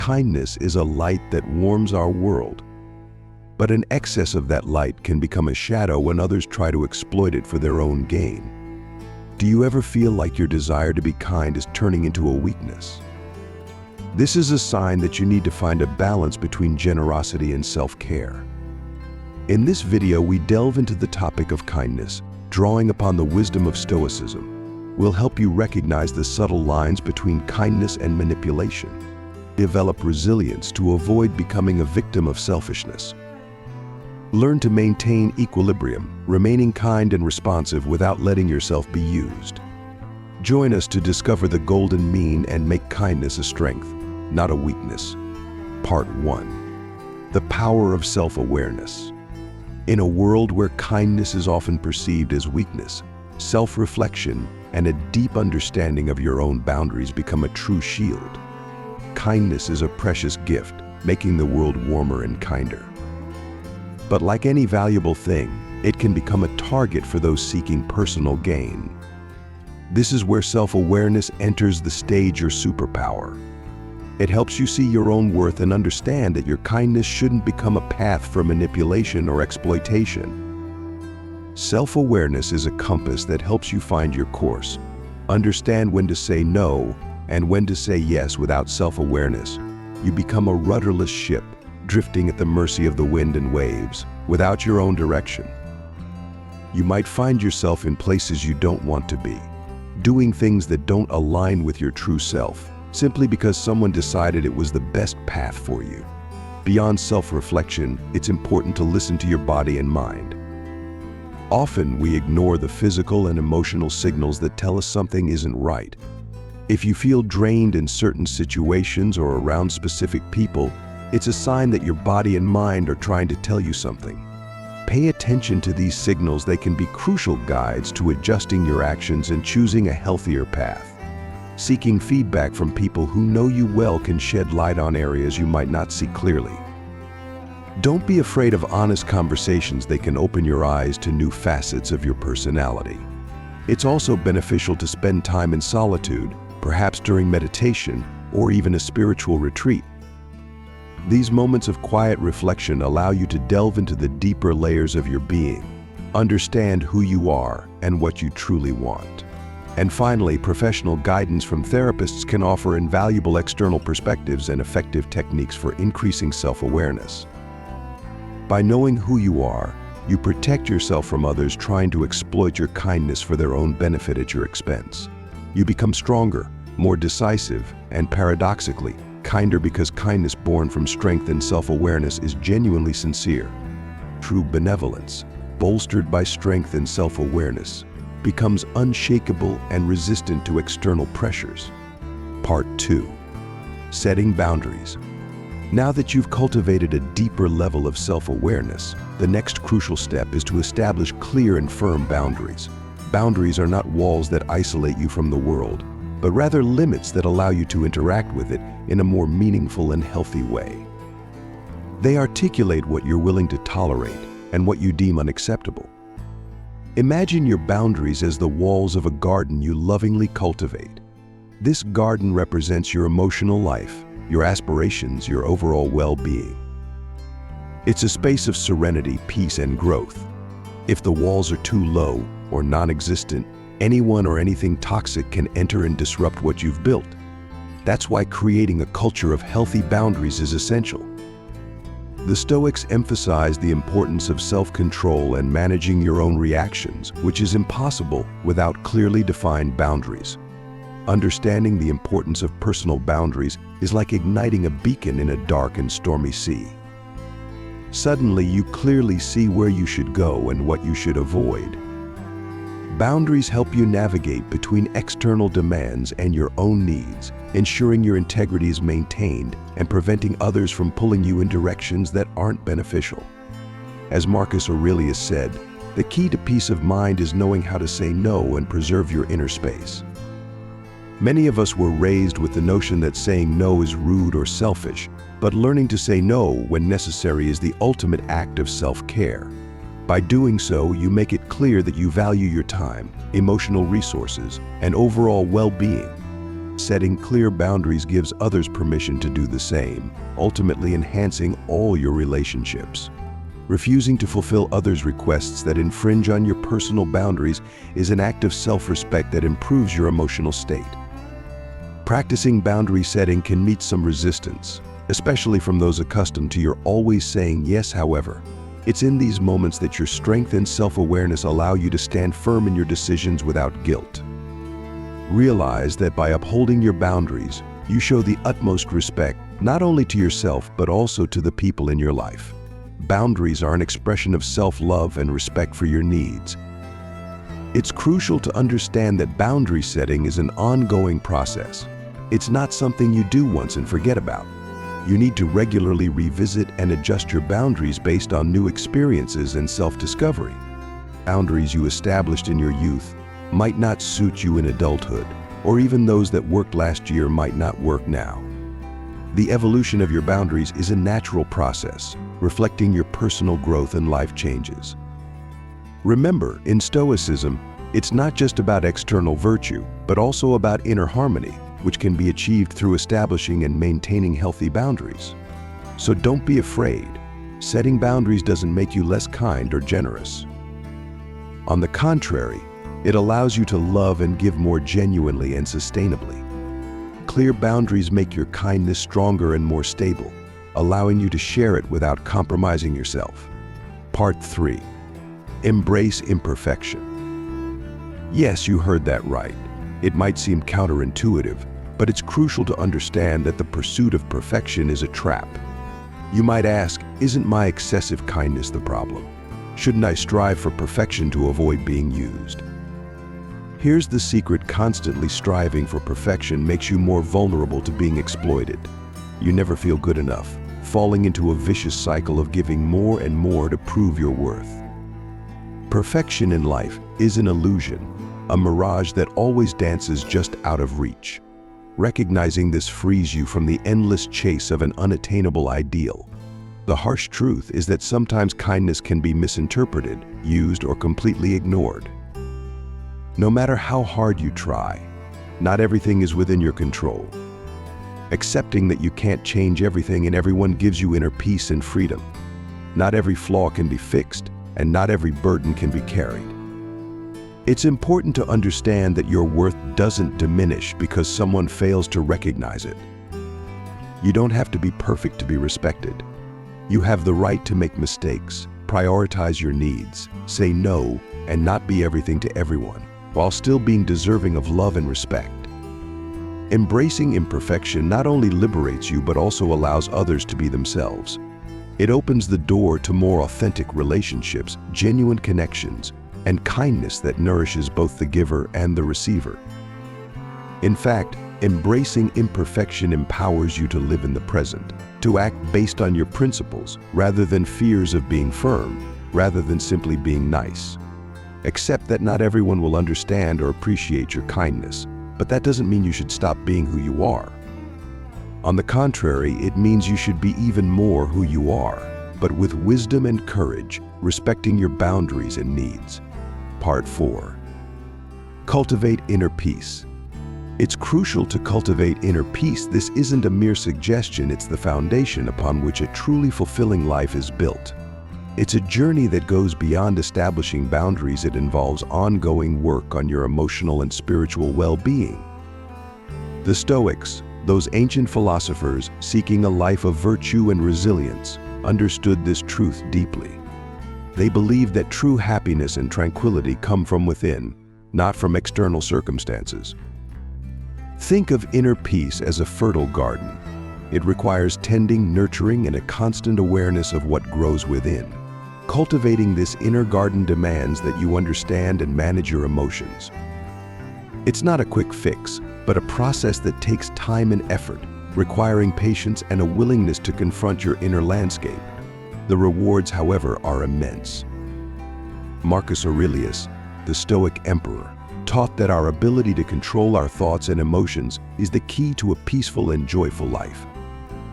Kindness is a light that warms our world, but an excess of that light can become a shadow when others try to exploit it for their own gain. Do you ever feel like your desire to be kind is turning into a weakness? This is a sign that you need to find a balance between generosity and self-care. In this video, we delve into the topic of kindness, drawing upon the wisdom of Stoicism. We'll help you recognize the subtle lines between kindness and manipulation. Develop resilience to avoid becoming a victim of selfishness. Learn to maintain equilibrium, remaining kind and responsive without letting yourself be used. Join us to discover the golden mean and make kindness a strength, not a weakness. Part 1. The power of self-awareness. In a world where kindness is often perceived as weakness, self-reflection and a deep understanding of your own boundaries become a true shield. Kindness is a precious gift, making the world warmer and kinder. But like any valuable thing, it can become a target for those seeking personal gain. This is where self-awareness enters the stage or superpower. It helps you see your own worth and understand that your kindness shouldn't become a path for manipulation or exploitation. Self-awareness is a compass that helps you find your course, understand when to say no, and when to say yes. Without self-awareness, you become a rudderless ship, drifting at the mercy of the wind and waves, without your own direction. You might find yourself in places you don't want to be, doing things that don't align with your true self, simply because someone decided it was the best path for you. Beyond self-reflection, it's important to listen to your body and mind. Often, we ignore the physical and emotional signals that tell us something isn't right. If you feel drained in certain situations or around specific people, it's a sign that your body and mind are trying to tell you something. Pay attention to these signals. They can be crucial guides to adjusting your actions and choosing a healthier path. Seeking feedback from people who know you well can shed light on areas you might not see clearly. Don't be afraid of honest conversations. They can open your eyes to new facets of your personality. It's also beneficial to spend time in solitude, perhaps during meditation or even a spiritual retreat. These moments of quiet reflection allow you to delve into the deeper layers of your being, understand who you are and what you truly want. And finally, professional guidance from therapists can offer invaluable external perspectives and effective techniques for increasing self-awareness. By knowing who you are, you protect yourself from others trying to exploit your kindness for their own benefit at your expense. You become stronger, more decisive, and paradoxically, kinder, because kindness born from strength and self-awareness is genuinely sincere. True benevolence, bolstered by strength and self-awareness, becomes unshakable and resistant to external pressures. Part 2. Setting boundaries. Now that you've cultivated a deeper level of self-awareness, the next crucial step is to establish clear and firm boundaries. Boundaries are not walls that isolate you from the world, but rather limits that allow you to interact with it in a more meaningful and healthy way. They articulate what you're willing to tolerate and what you deem unacceptable. Imagine your boundaries as the walls of a garden you lovingly cultivate. This garden represents your emotional life, your aspirations, your overall well-being. It's a space of serenity, peace, and growth. If the walls are too low or non-existent, anyone or anything toxic can enter and disrupt what you've built. That's why creating a culture of healthy boundaries is essential. The Stoics emphasize the importance of self-control and managing your own reactions, which is impossible without clearly defined boundaries. Understanding the importance of personal boundaries is like igniting a beacon in a dark and stormy sea. Suddenly, you clearly see where you should go and what you should avoid. Boundaries help you navigate between external demands and your own needs, ensuring your integrity is maintained and preventing others from pulling you in directions that aren't beneficial. As Marcus Aurelius said, the key to peace of mind is knowing how to say no and preserve your inner space. Many of us were raised with the notion that saying no is rude or selfish, but learning to say no when necessary is the ultimate act of self-care. By doing so, you make it clear that you value your time, emotional resources, and overall well-being. Setting clear boundaries gives others permission to do the same, ultimately enhancing all your relationships. Refusing to fulfill others' requests that infringe on your personal boundaries is an act of self-respect that improves your emotional state. Practicing boundary setting can meet some resistance, especially from those accustomed to your always saying yes. However, it's in these moments that your strength and self-awareness allow you to stand firm in your decisions without guilt. Realize that by upholding your boundaries, you show the utmost respect not only to yourself but also to the people in your life. Boundaries are an expression of self-love and respect for your needs. It's crucial to understand that boundary setting is an ongoing process. It's not something you do once and forget about. You need to regularly revisit and adjust your boundaries based on new experiences and self-discovery. Boundaries you established in your youth might not suit you in adulthood, or even those that worked last year might not work now. The evolution of your boundaries is a natural process, reflecting your personal growth and life changes. Remember, in Stoicism, it's not just about external virtue, but also about inner harmony, which can be achieved through establishing and maintaining healthy boundaries. So don't be afraid. Setting boundaries doesn't make you less kind or generous. On the contrary, it allows you to love and give more genuinely and sustainably. Clear boundaries make your kindness stronger and more stable, allowing you to share it without compromising yourself. Part 3. Embrace imperfection. Yes, you heard that right. It might seem counterintuitive, but it's crucial to understand that the pursuit of perfection is a trap. You might ask, isn't my excessive kindness the problem? Shouldn't I strive for perfection to avoid being used? Here's the secret: constantly striving for perfection makes you more vulnerable to being exploited. You never feel good enough, falling into a vicious cycle of giving more and more to prove your worth. Perfection in life is an illusion, a mirage that always dances just out of reach. Recognizing this frees you from the endless chase of an unattainable ideal. The harsh truth is that sometimes kindness can be misinterpreted, used, or completely ignored. No matter how hard you try, not everything is within your control. Accepting that you can't change everything and everyone gives you inner peace and freedom. Not every flaw can be fixed, and not every burden can be carried. It's important to understand that your worth doesn't diminish because someone fails to recognize it. You don't have to be perfect to be respected. You have the right to make mistakes, prioritize your needs, say no, and not be everything to everyone, while still being deserving of love and respect. Embracing imperfection not only liberates you but also allows others to be themselves. It opens the door to more authentic relationships, genuine connections, and kindness that nourishes both the giver and the receiver. In fact, embracing imperfection empowers you to live in the present, to act based on your principles rather than fears of being firm, rather than simply being nice. Accept that not everyone will understand or appreciate your kindness, but that doesn't mean you should stop being who you are. On the contrary, it means you should be even more who you are, but with wisdom and courage, respecting your boundaries and needs. Part 4. Cultivate inner peace. It's crucial to cultivate inner peace. This isn't a mere suggestion, it's the foundation upon which a truly fulfilling life is built. It's a journey that goes beyond establishing boundaries. It involves ongoing work on your emotional and spiritual well-being. The Stoics, those ancient philosophers seeking a life of virtue and resilience, understood this truth deeply. They believed that true happiness and tranquility come from within, not from external circumstances. Think of inner peace as a fertile garden. It requires tending, nurturing, and a constant awareness of what grows within. Cultivating this inner garden demands that you understand and manage your emotions. It's not a quick fix, but a process that takes time and effort, requiring patience and a willingness to confront your inner landscape. The rewards, however, are immense. Marcus Aurelius, the Stoic emperor, taught that our ability to control our thoughts and emotions is the key to a peaceful and joyful life.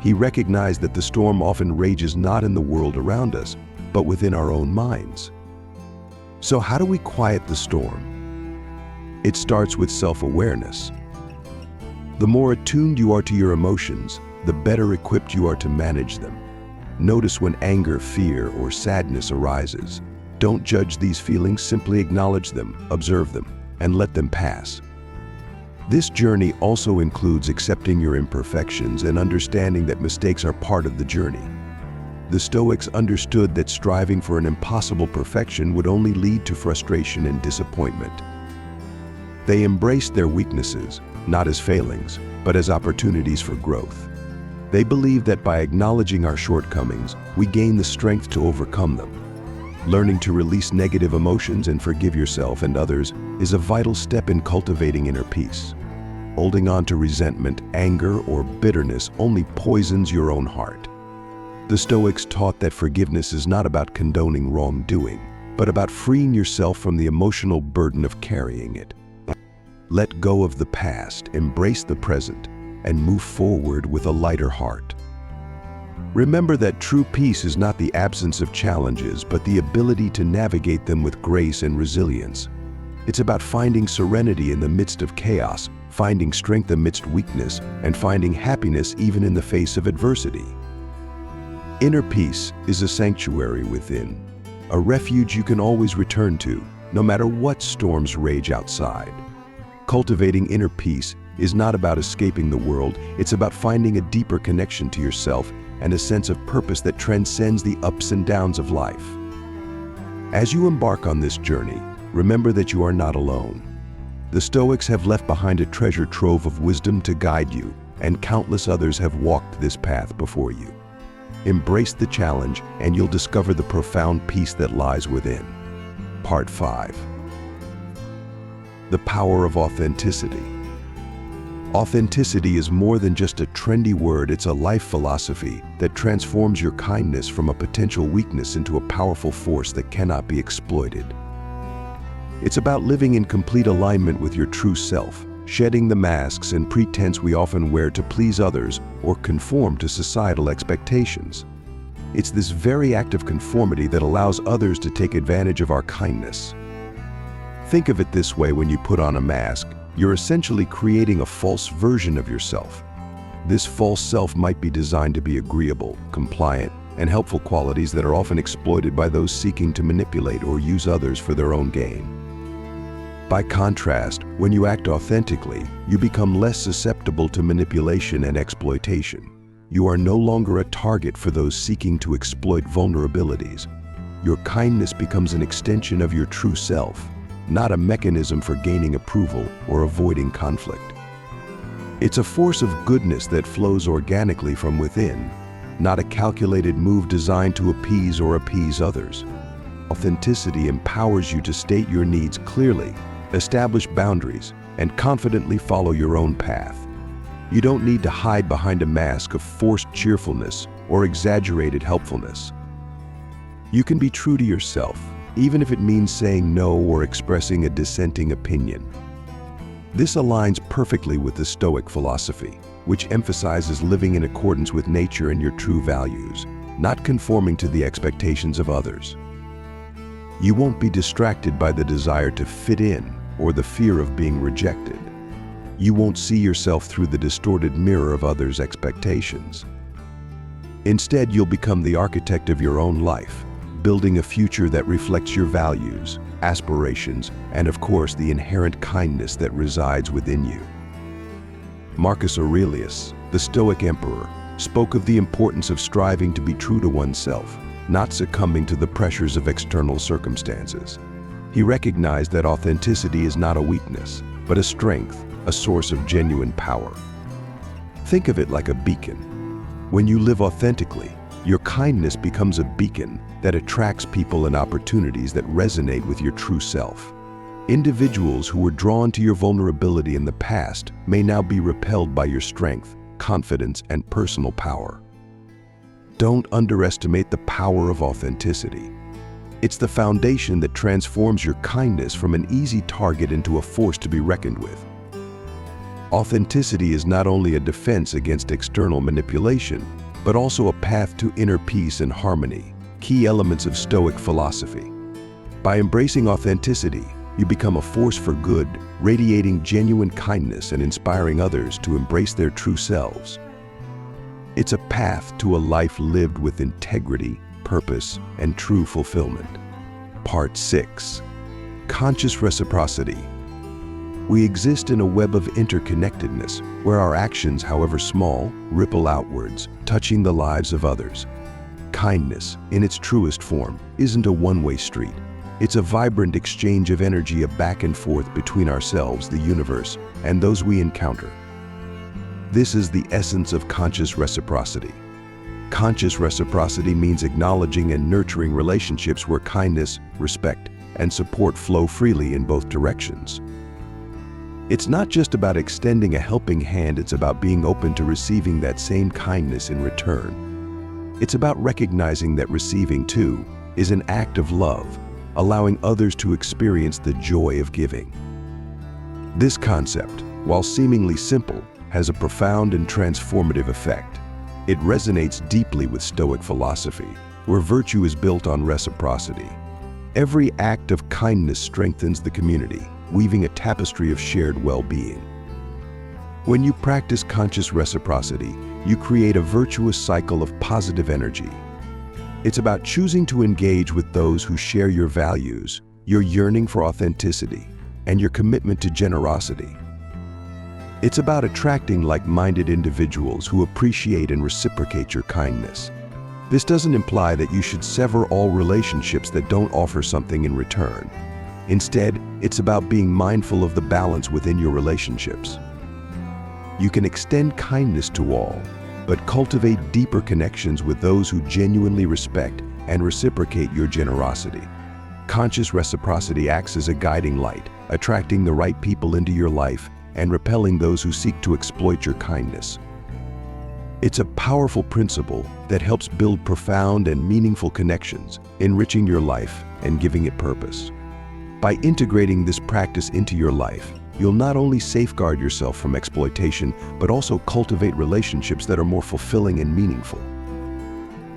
He recognized that the storm often rages not in the world around us, but within our own minds. So how do we quiet the storm? It starts with self-awareness. The more attuned you are to your emotions, the better equipped you are to manage them. Notice when anger, fear, or sadness arises. Don't judge these feelings, simply acknowledge them, observe them, and let them pass. This journey also includes accepting your imperfections and understanding that mistakes are part of the journey. The Stoics understood that striving for an impossible perfection would only lead to frustration and disappointment. They embraced their weaknesses, not as failings, but as opportunities for growth. They believed that by acknowledging our shortcomings, we gain the strength to overcome them. Learning to release negative emotions and forgive yourself and others is a vital step in cultivating inner peace. Holding on to resentment, anger, or bitterness only poisons your own heart. The Stoics taught that forgiveness is not about condoning wrongdoing, but about freeing yourself from the emotional burden of carrying it. Let go of the past, embrace the present, and move forward with a lighter heart. Remember that true peace is not the absence of challenges, but the ability to navigate them with grace and resilience. It's about finding serenity in the midst of chaos, finding strength amidst weakness, and finding happiness even in the face of adversity. Inner peace is a sanctuary within, a refuge you can always return to, no matter what storms rage outside. Cultivating inner peace is not about escaping the world, it's about finding a deeper connection to yourself and a sense of purpose that transcends the ups and downs of life. As you embark on this journey, remember that you are not alone. The Stoics have left behind a treasure trove of wisdom to guide you, and countless others have walked this path before you. Embrace the challenge, and you'll discover the profound peace that lies within. Part 5. The power of authenticity. Authenticity is more than just a trendy word, it's a life philosophy that transforms your kindness from a potential weakness into a powerful force that cannot be exploited. It's about living in complete alignment with your true self, shedding the masks and pretense we often wear to please others or conform to societal expectations. It's this very act of conformity that allows others to take advantage of our kindness. Think of it this way: when you put on a mask, you're essentially creating a false version of yourself. This false self might be designed to be agreeable, compliant, and helpful, qualities that are often exploited by those seeking to manipulate or use others for their own gain. By contrast, when you act authentically, you become less susceptible to manipulation and exploitation. You are no longer a target for those seeking to exploit vulnerabilities. Your kindness becomes an extension of your true self, not a mechanism for gaining approval or avoiding conflict. It's a force of goodness that flows organically from within, not a calculated move designed to appease others. Authenticity empowers you to state your needs clearly, establish boundaries, and confidently follow your own path. You don't need to hide behind a mask of forced cheerfulness or exaggerated helpfulness. You can be true to yourself, even if it means saying no or expressing a dissenting opinion. This aligns perfectly with the Stoic philosophy, which emphasizes living in accordance with nature and your true values, not conforming to the expectations of others. You won't be distracted by the desire to fit in or the fear of being rejected. You won't see yourself through the distorted mirror of others' expectations. Instead, you'll become the architect of your own life, building a future that reflects your values, aspirations, and of course, the inherent kindness that resides within you. Marcus Aurelius, the Stoic emperor, spoke of the importance of striving to be true to oneself, not succumbing to the pressures of external circumstances. He recognized that authenticity is not a weakness, but a strength, a source of genuine power. Think of it like a beacon. When you live authentically, your kindness becomes a beacon that attracts people and opportunities that resonate with your true self. Individuals who were drawn to your vulnerability in the past may now be repelled by your strength, confidence, and personal power. Don't underestimate the power of authenticity. It's the foundation that transforms your kindness from an easy target into a force to be reckoned with. Authenticity is not only a defense against external manipulation, but also a path to inner peace and harmony, key elements of Stoic philosophy. By embracing authenticity, You become a force for good, radiating genuine kindness and inspiring others to embrace their true selves. It's a path to a life lived with integrity, purpose, and true fulfillment. Part 6. Conscious reciprocity. We exist in a web of interconnectedness where our actions, however small, ripple outwards, touching the lives of others. Kindness, in its truest form, isn't a one-way street. It's a vibrant exchange of energy, a back and forth between ourselves, the universe, and those we encounter. This is the essence of conscious reciprocity. Conscious reciprocity means acknowledging and nurturing relationships where kindness, respect, and support flow freely in both directions. It's not just about extending a helping hand, it's about being open to receiving that same kindness in return. It's about recognizing that receiving, too, is an act of love, allowing others to experience the joy of giving. This concept, while seemingly simple, has a profound and transformative effect. It resonates deeply with Stoic philosophy, where virtue is built on reciprocity. Every act of kindness strengthens the community, weaving a tapestry of shared well-being. When you practice conscious reciprocity, you create a virtuous cycle of positive energy. It's about choosing to engage with those who share your values, your yearning for authenticity, and your commitment to generosity. It's about attracting like-minded individuals who appreciate and reciprocate your kindness. This doesn't imply that you should sever all relationships that don't offer something in return. Instead, it's about being mindful of the balance within your relationships. You can extend kindness to all, but cultivate deeper connections with those who genuinely respect and reciprocate your generosity. Conscious reciprocity acts as a guiding light, attracting the right people into your life and repelling those who seek to exploit your kindness. It's a powerful principle that helps build profound and meaningful connections, enriching your life and giving it purpose. By integrating this practice into your life, you'll not only safeguard yourself from exploitation, but also cultivate relationships that are more fulfilling and meaningful.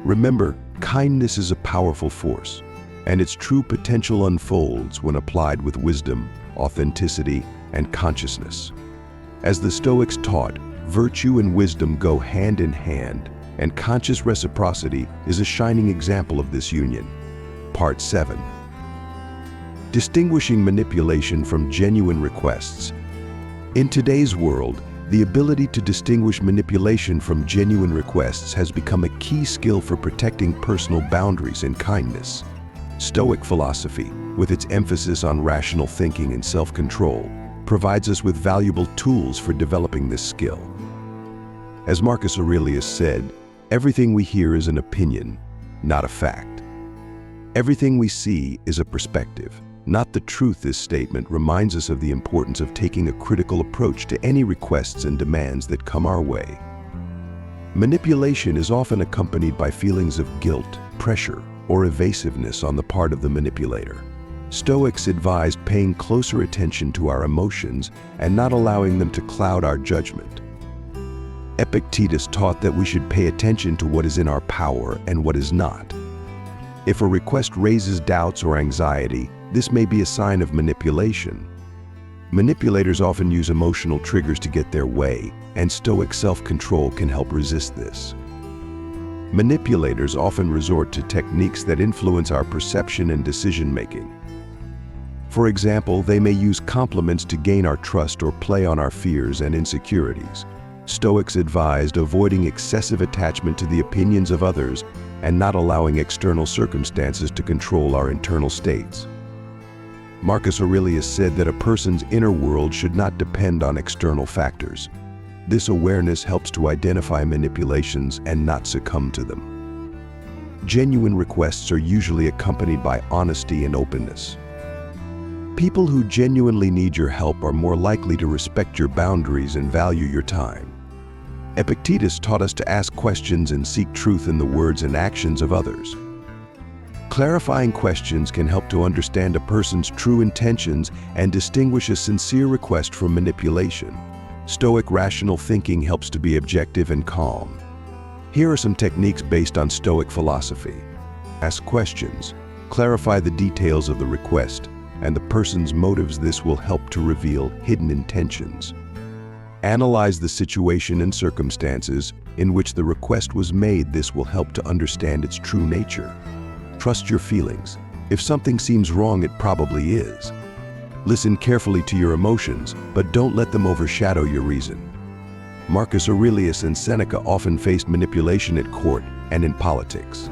Remember, kindness is a powerful force, and its true potential unfolds when applied with wisdom, authenticity, and consciousness. As the Stoics taught, virtue and wisdom go hand in hand, and conscious reciprocity is a shining example of this union. Part 7. Distinguishing manipulation from genuine requests. In today's world, the ability to distinguish manipulation from genuine requests has become a key skill for protecting personal boundaries and kindness. Stoic philosophy, with its emphasis on rational thinking and self-control, provides us with valuable tools for developing this skill. As Marcus Aurelius said, everything we hear is an opinion, not a fact. Everything we see is a perspective, not the truth. This statement reminds us of the importance of taking a critical approach to any requests and demands that come our way. Manipulation is often accompanied by feelings of guilt, pressure, or evasiveness on the part of the manipulator. Stoics advise paying closer attention to our emotions and not allowing them to cloud our judgment. Epictetus taught that we should pay attention to what is in our power and what is not. If a request raises doubts or anxiety, this may be a sign of manipulation. Manipulators often use emotional triggers to get their way, and Stoic self-control can help resist this. Manipulators often resort to techniques that influence our perception and decision-making. For example, they may use compliments to gain our trust or play on our fears and insecurities. Stoics advised avoiding excessive attachment to the opinions of others and not allowing external circumstances to control our internal states. Marcus Aurelius said that a person's inner world should not depend on external factors. This awareness helps to identify manipulations and not succumb to them. Genuine requests are usually accompanied by honesty and openness. People who genuinely need your help are more likely to respect your boundaries and value your time. Epictetus taught us to ask questions and seek truth in the words and actions of others. Clarifying questions can help to understand a person's true intentions and distinguish a sincere request from manipulation. Stoic rational thinking helps to be objective and calm. Here are some techniques based on Stoic philosophy. Ask questions. Clarify the details of the request. and the person's motives. This will help to reveal hidden intentions. Analyze the situation and circumstances in which the request was made. This will help to understand its true nature. Trust your feelings. If something seems wrong, it probably is. Listen carefully to your emotions, but don't let them overshadow your reason. Marcus Aurelius and Seneca often faced manipulation at court and in politics.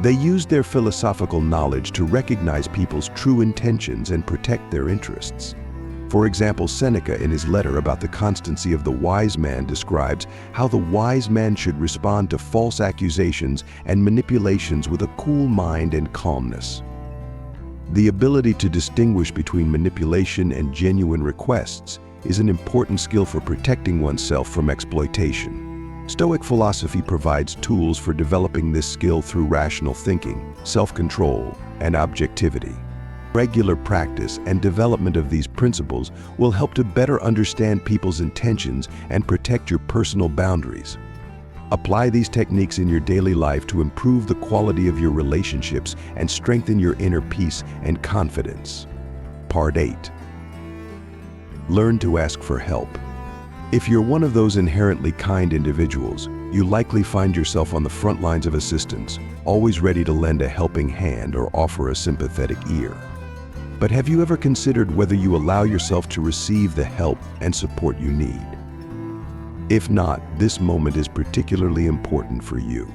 They used their philosophical knowledge to recognize people's true intentions and protect their interests. For example, Seneca, in his letter about the constancy of the wise man, describes how the wise man should respond to false accusations and manipulations with a cool mind and calmness. The ability to distinguish between manipulation and genuine requests is an important skill for protecting oneself from exploitation. Stoic philosophy provides tools for developing this skill through rational thinking, self-control, and objectivity. Regular practice and development of these principles will help to better understand people's intentions and protect your personal boundaries. Apply these techniques in your daily life to improve the quality of your relationships and strengthen your inner peace and confidence. Part 8. Learn to ask for help. If you're one of those inherently kind individuals, you likely find yourself on the front lines of assistance, always ready to lend a helping hand or offer a sympathetic ear. But have you ever considered whether you allow yourself to receive the help and support you need? If not, this moment is particularly important for you.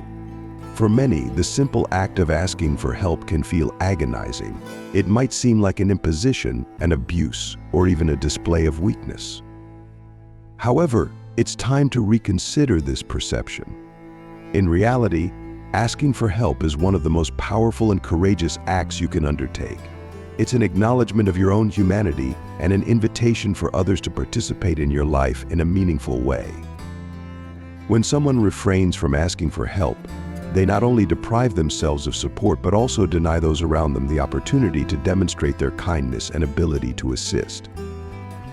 For many, the simple act of asking for help can feel agonizing. It might seem like an imposition, an abuse, or even a display of weakness. However, it's time to reconsider this perception. In reality, asking for help is one of the most powerful and courageous acts you can undertake. It's an acknowledgement of your own humanity and an invitation for others to participate in your life in a meaningful way. When someone refrains from asking for help, they not only deprive themselves of support but also deny those around them the opportunity to demonstrate their kindness and ability to assist.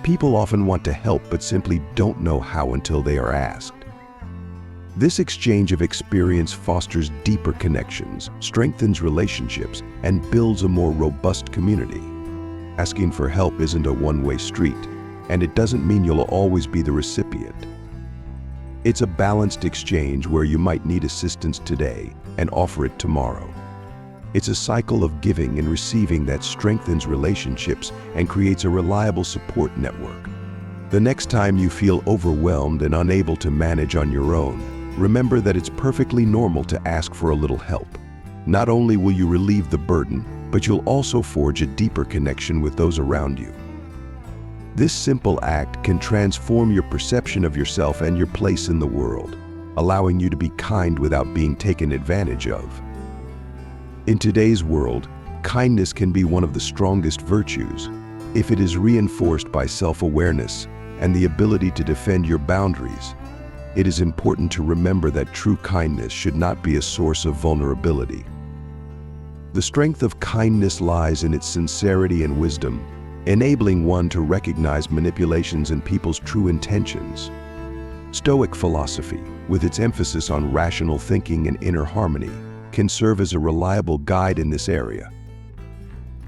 People often want to help but simply don't know how until they are asked. This exchange of experience fosters deeper connections, strengthens relationships, and builds a more robust community. Asking for help isn't a one-way street, and it doesn't mean you'll always be the recipient. It's a balanced exchange where you might need assistance today and offer it tomorrow. It's a cycle of giving and receiving that strengthens relationships and creates a reliable support network. The next time you feel overwhelmed and unable to manage on your own, remember that it's perfectly normal to ask for a little help. Not only will you relieve the burden, but you'll also forge a deeper connection with those around you. This simple act can transform your perception of yourself and your place in the world, allowing you to be kind without being taken advantage of. In today's world, kindness can be one of the strongest virtues if it is reinforced by self-awareness and the ability to defend your boundaries. It is important to remember that true kindness should not be a source of vulnerability. The strength of kindness lies in its sincerity and wisdom, enabling one to recognize manipulations in people's true intentions. Stoic philosophy, with its emphasis on rational thinking and inner harmony, can serve as a reliable guide in this area.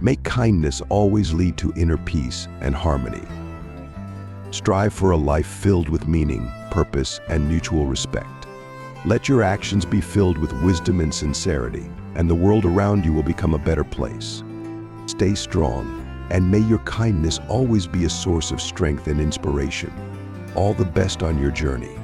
Make kindness always lead to inner peace and harmony. Strive for a life filled with meaning, purpose, and mutual respect. Let your actions be filled with wisdom and sincerity, and the world around you will become a better place. Stay strong, and may your kindness always be a source of strength and inspiration. All the best on your journey.